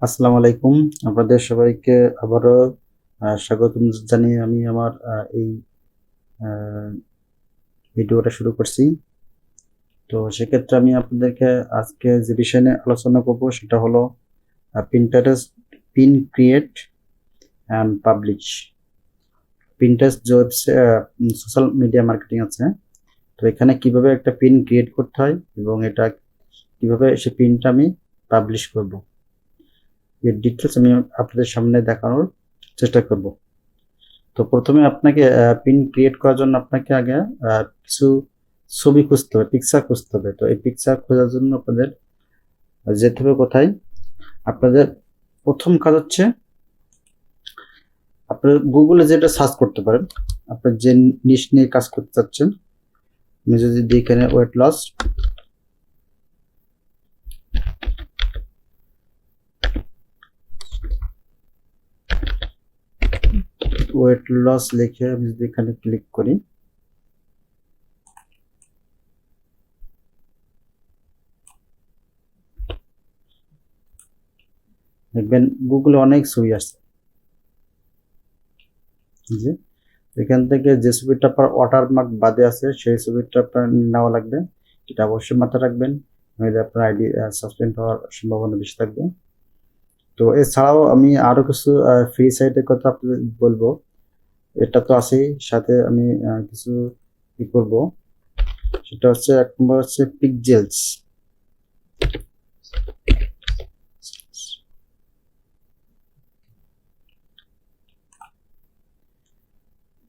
আসসালামু আলাইকুম। আপনাদের সবাইকে আবারও স্বাগতম জানিয়ে আমি আমার এই ভিডিওটা শুরু করছি। তো সেক্ষেত্রে আমি আপনাদেরকে আজকে যে বিষয় নিয়ে আলোচনা করব সেটা হলো Pinterest pin create and publish. Pinterest যে সোশ্যাল মিডিয়া মার্কেটিং আছে, তো এখানে কিভাবে একটা পিন ক্রিয়েট করতে হয় এবং এটা কিভাবে সে পিনটা আমি পাবলিশ করব, এর ডিটেলস আমি আপনাদের সামনে দেখানোর চেষ্টা করব। তো প্রথমে আপনাকে পিন ক্রিয়েট করার জন্য আপনাকে আগে কিছু ছবি খুঁজতে হবে, পিকচার খুঁজতে হবে। তো এই পিকচার খোঁজার জন্য আপনাদের যেতে হবে কোথায়? আপনাদের প্রথম কাজ হচ্ছে আপনার গুগলে যেটা সার্চ করতে পারেন, আপনার যে নিশ নিয়ে কাজ করতে চাচ্ছেন। আমি যদি দিই এখানে ওয়েট লস লিখে আমি যদি এখানে ক্লিক করি, দেখবেন গুগলে অনেক ছবি আসছে। যে এখান থেকে যে ছবিটা আপনার ওয়াটারমার্ক বাদে আছে সেই ছবিটা আপনার নেওয়া লাগবে, এটা অবশ্যই মাথায় রাখবেন, নইলে আপনার আইডি সাসপেন্ড হওয়ার সম্ভাবনা বেশি থাকবে। তো এছাড়াও আমি আরো কিছু ফ্রি সাইটের কথা আপনাদের বলবো, এটা তো আছেই, সাথে আমি কিছু কি করব, সেটা হচ্ছে এক নম্বর হচ্ছে পিকজেলস।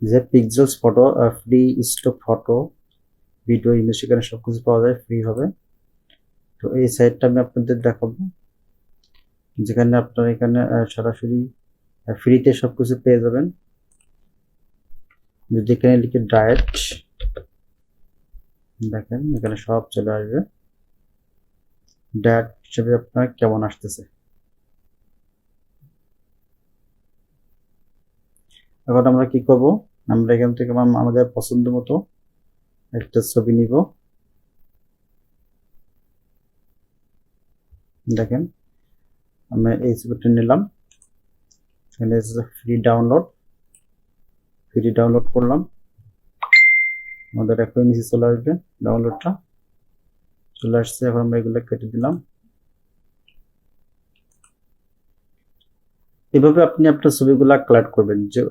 যে pixels photo, free stock photo, video, image, এখানে সবকিছু পাওয়া যায় ফ্রি ভাবে। তো এই সাইটটা আমি আপনাদের দেখাবো, যেখানে আপনারা এখানে সরাসরি ফ্রিতে সবকিছু পেয়ে যাবেন। যদি এখানে লিখে ডায়েট, দেখেন এখানে সব চলে আসবে। ডায়েট হিসেবে আপনার কেমন আসতেছে। এখন আমরা কি করব, আমরা এখান থেকে আমাদের পছন্দ মতো একটা ছবি নিব। দেখেন আমরা এই ছবিটা নিলাম, এখানে ফ্রি ডাউনলোড করলাম, আমাদের এখন নিচে চলে আসবে, ডাউনলোডটা চলে আসছে। এখন আমরা এগুলো কেটে দিলাম। এভাবে আপনি আপনার ছবিগুলা কালেক্ট করবেন। যে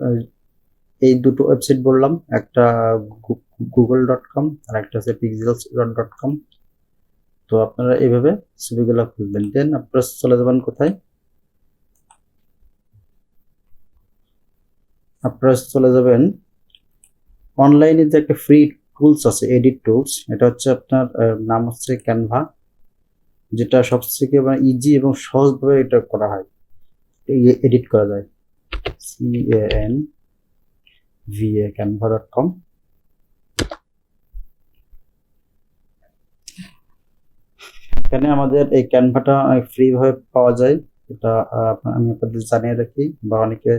এই দুটো ওয়েবসাইট বললাম, একটা google.com আর একটা হচ্ছে pixels.com। তো আপনারা এইভাবে ছবিগুলা খুঁজবেন, দেন আপনারা চলে যাবেন কোথায়, আপনারা চলে যাবেন অনলাইনে যে একটা ফ্রি টুলস আছে, এডিট টুলস। এটা হচ্ছে আপনার নাম হচ্ছে ক্যানভা, যেটা সবথেকে মানে ইজি এবং সহজভাবে এটা করা হয়, এডিট করা যায়। canva.com। এখানে আমাদের এই ক্যানভাটা ফ্রি ভাবে পাওয়া যায়, এটা আমি আপনাদের জানিয়ে রাখি, বা অনেকে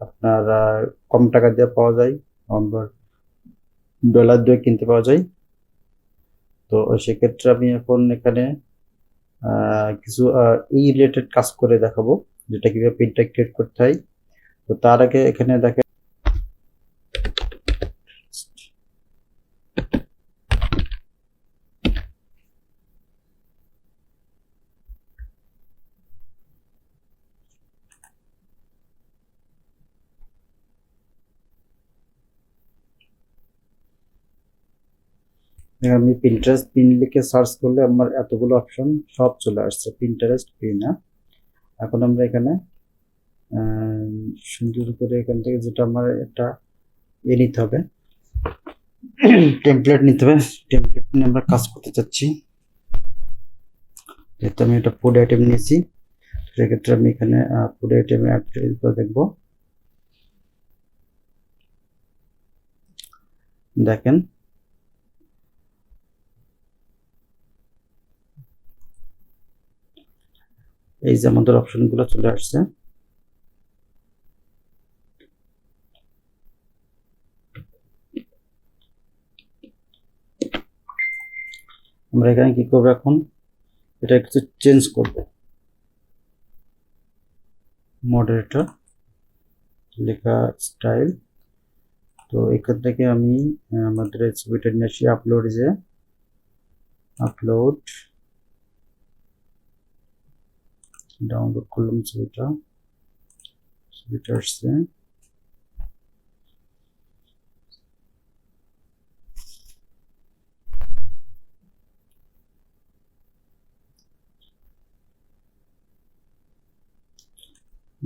আপনার কম টাকা দিয়ে পাওয়া যায়, আবার ডলার দিয়ে কিনতে পাওয়া যায়। তো সেক্ষেত্রে আমি এখন এখানে কিছু এই রিলেটেড কাজ করে দেখাবো, যেটা কিভাবে প্রিন্টটা ক্রিয়েট করতে হয়। তো তার আগে এখানে দেখেন আমি পিন্টারেস্ট পিন লিখে সার্চ করলে আমার এতগুলো অপশন সব চলে আসছে, পিন্টারেস্ট পিন। এখন আমরা এখানে সুন্দর করে এখান থেকে যেটা আমার একটা নিতে হবে, টেমপ্লেট নিতে হবে। টেমপ্লেট নিয়ে আমরা কাজ করতে চাচ্ছি, যেহেতু আমি একটা ফুড আইটেম নিয়েছি, সেক্ষেত্রে আমি এখানে ফুড আইটেম অ্যাড করে দেখবো। দেখেন এই যে আমাদের অপশনগুলো চলে আসছে। আমরা এখানে কি করবো, এখন এটা কিছু চেঞ্জ করব। মডারেটর, লেখা স্টাইল। তো এখান থেকে আমি আমাদের ছবিটা নিয়ে আসি আপলোড ডাউনলোড করলাম ছবিটা আসছে।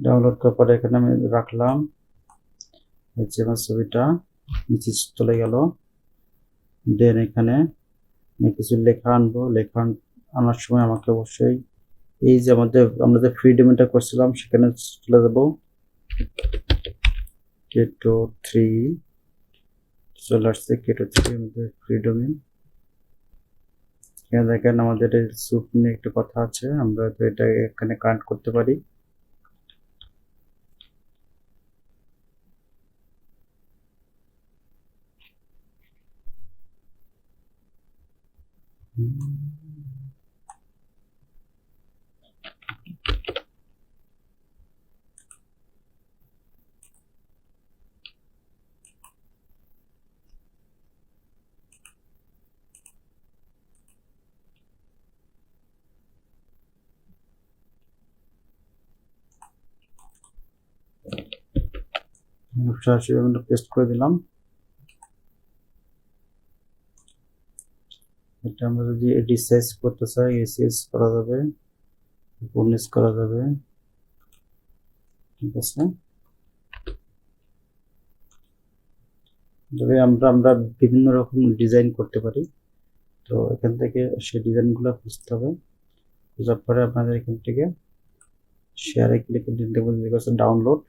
ডাউনলোড করার পরে এখানে আমি রাখলাম, এই যে আমার ছবিটা নিচে চলে গেল। দেন এখানে আমি কিছু লেখা আনবো, আনার সময় আমাকে অবশ্যই এই যে আমরা যে ফ্রি ডোমেনটা করছিলাম সেখানে চলে যাব, কেটো 3 চলে আসছে। কেটো 3 আমাদের ফ্রি ডোমেন। এখানে দেখেন আমাদের এই স্যুপ নিয়ে একটা কথা আছে, আমরা তো এটা এখানে কানেক্ট করতে পারি। সরাসরি আমরা পেস্ট করে দিলাম। এটা আমরা যদি রিসাইজ করতে চাই রিসাইজ করা যাবে, পূর্ণিশ করা যাবে, ঠিক আছে। তবে আমরা বিভিন্ন রকম ডিজাইন করতে পারি, তো এখান থেকে সেই ডিজাইনগুলো খুঁজতে হবে। খোঁজার পরে আপনাদের এখান থেকে শেয়ারে ক্লিক করে ডাউনলোড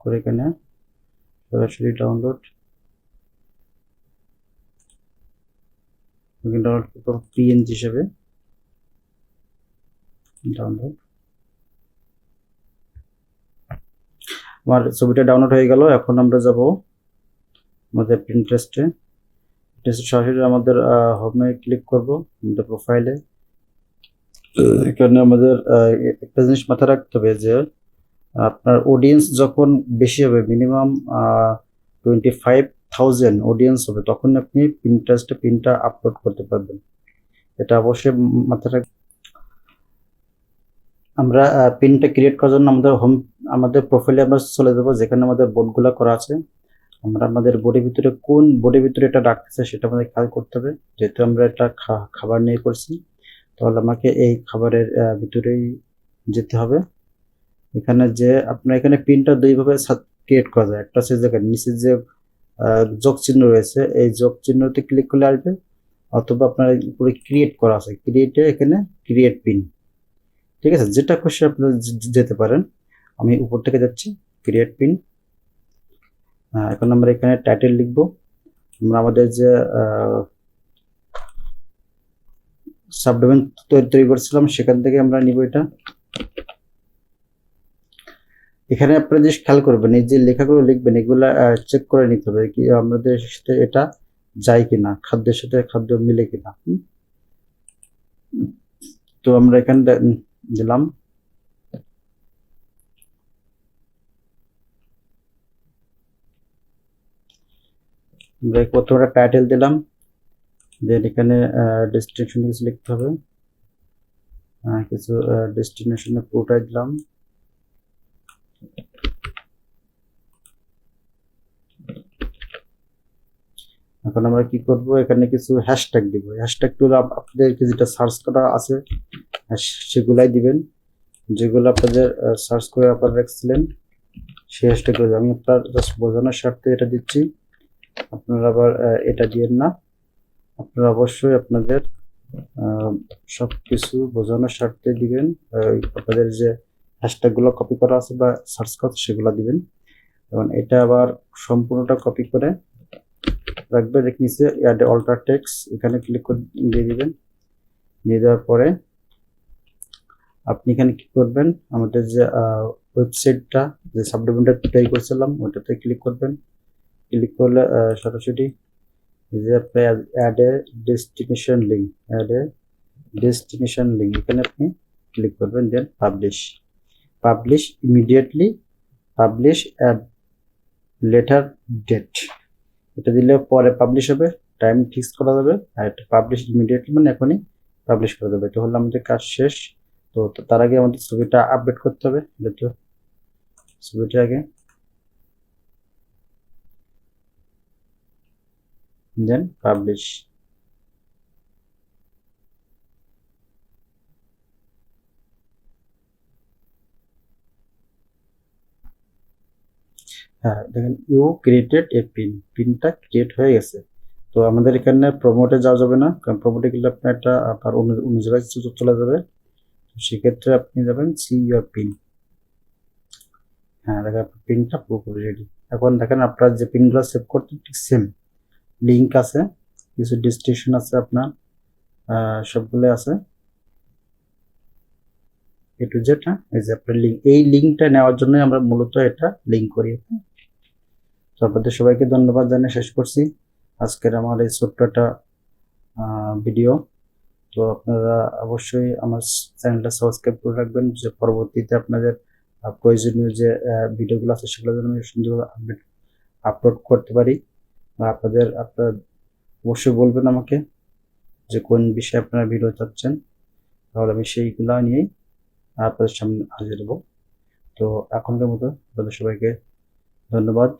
করে এখানে সরাসরি ডাউনলোড করব পিএনজি হিসেবে ডাউনলোড। আমার ছবিটা ডাউনলোড হয়ে গেল। এখন আমরা যাব আমাদের প্রিন্টারেস্টে। সরাসরি আমাদের হোমে ক্লিক করব, আমাদের প্রোফাইলে। এখানে আমাদের একটা জিনিস মাথায় রাখতে হবে যে আপনার অডিয়েন্স যখন বেশি হবে, মিনিমাম 25,000 অডিয়েন্স হবে, তখন আপনি প্রিন্টারেস্টে পিনটা আপলোড করতে পারবেন। এটা অবশ্যই মাথায় রাখবেন। আমরা পিনটা ক্রিয়েট করার জন্য আমাদের প্রোফাইলে আমরা চলে যাব, যেখানে আমাদের বোর্ডগুলো করা আছে। আমরা আমাদের কোন বোর্ডের ভিতরে এটা রাখতে চাই সেটা আমাদের খেয়াল করতে হবে। যেহেতু আমরা একটা খাবার নিয়ে করছি, তাহলে আমাকে এই খাবারের ভিতরেই যেতে হবে। এখানে যে আপনার এখানে পিনটা দুইভাবে ক্রিয়েট করা যায়। একটা হচ্ছে যে নিচে যে যোগ চিহ্ন রয়েছে, এই যোগ চিহ্নতে ক্লিক করলে আসবে, অথবা আপনার উপরে ক্রিয়েট করা আছে, ক্রিয়েটে এখানে ক্রিয়েট পিন, ঠিক আছে। যেটা খুশি আপনারা যেতে পারেন। আমি উপর থেকে যাচ্ছি ক্রিয়েট পিন। এখন আমরা এখানে টাইটেল লিখবো। আমরা আমাদের যে সাবডোমেন তৈরি করছিলাম সেখান থেকে আমরা নিব এটা। এখানে আপনারা যে খেয়াল করবেন, এই যে লেখাগুলো লিখবেন এগুলা চেক করে নিতে হবে কি আমাদের সাথে এটা যায় কিনা, খাদ্যের সাথে খাদ্য মিলে কিনা। তো আমরা এখানে দিলাম আমরা প্রথমে টাইটেল দিলাম, দেন এখানে ডেস্টিনেশন কিছু লিখতে হবে, কিছু ডেস্টিনেশনে পুরোটাই দিলাম। এখন আমরা কি করব, এখানে কিছু হ্যাশট্যাগ দিব। হ্যাশট্যাগগুলো আপনাদেরকে যেটা সার্চ করা আছে সেগুলাই দিবেন, যেগুলো আপনাদের সার্চ করে আপনারা রাখছিলেন সেই হ্যাশট্যাগগুলো। আমি আপনার জাস্ট বোঝানোর স্বার্থে এটা দিচ্ছি, আপনারা আবার এটা দিয়েন না। আপনারা অবশ্যই আপনাদের সবকিছু বোঝানোর স্বার্থে দিবেন। আপনাদের যে হ্যাশট্যাগুলো কপি করা আছে বা সার্চ করা সেগুলো দিবেন। এবং এটা আবার সম্পূর্ণটা কপি করে রাখবেন। নিচে অ্যাড অল্টার টেক্সট এখানে ক্লিক করে দিয়ে দিবেন। দিয়ে দেওয়ার পরে আপনি এখানে কি করবেন, আমাদের যে ওয়েবসাইটটা যে সাবডোমেনটা তৈরি করছিলাম ওটাতে ক্লিক করবেন। ক্লিক করলে সরাসরি যে আপনি অ্যাড এ ডেস্টিনেশন লিঙ্ক এখানে আপনি ক্লিক করবেন, then publish. Publish immediately, publish at later date, এটা দিলে পরে পাবলিশ হবে, টাইম ফিক্স করা যাবে। আর এটা পাবলিশ ইমিডিয়েটলি মানে এখনই পাবলিশ করা যাবে। এটা হলো আমাদের কাজ শেষ। তো তার আগে আমাদের ছবিটা আপডেট করতে হবে, যেহেতু ছবিটা আগে দেন পাবলিশ। হ্যাঁ দেখেন, ইউ ক্রিয়েটেড এ পিন, পিনটা ক্রিয়েট হয়ে গেছে। তো আমাদের এখানে প্রমোটে যাওয়া যাবে না, কারণ প্রমোটে গেলে আপনার এটা আপনার অন্য জায়গায় চলে যাবে। সেক্ষেত্রে আপনি যাবেন সি ইউর পিন। হ্যাঁ দেখেন আপনার পিনটা পুরোপুরি রেডি। এখন দেখেন আপনার যে পিনগুলো সেভ করতে ঠিক সেম লিঙ্ক আছে, কিছু ডিসক্রিপশন আছে আপনার, সবগুলো আছে এ টু জেড। হ্যাঁ এই যে আপনার লিঙ্ক, এই লিঙ্কটা নেওয়ার জন্য আমরা মূলত এটা লিঙ্ক করি। তো আপনাদের সবাইকে ধন্যবাদ জানিয়ে শেষ করছি আজকের আমার এই ছোট্ট একটা ভিডিও। তো আপনারা অবশ্যই আমার চ্যানেলটা সাবস্ক্রাইব করে রাখবেন, যে পরবর্তীতে আপনাদের প্রয়োজনীয় যে ভিডিওগুলো আছে সেগুলো যেন আমি সুন্দরভাবে আপলোড করতে পারি। বা আপনার অবশ্যই বলবেন আমাকে যে কোন বিষয়ে আপনারা ভিডিও চাচ্ছেন, তাহলে আমি সেইগুলো নিয়েই আপনাদের সামনে হাজির হব। তো এখনকার মতো আপনাদের সবাইকে ধন্যবাদ।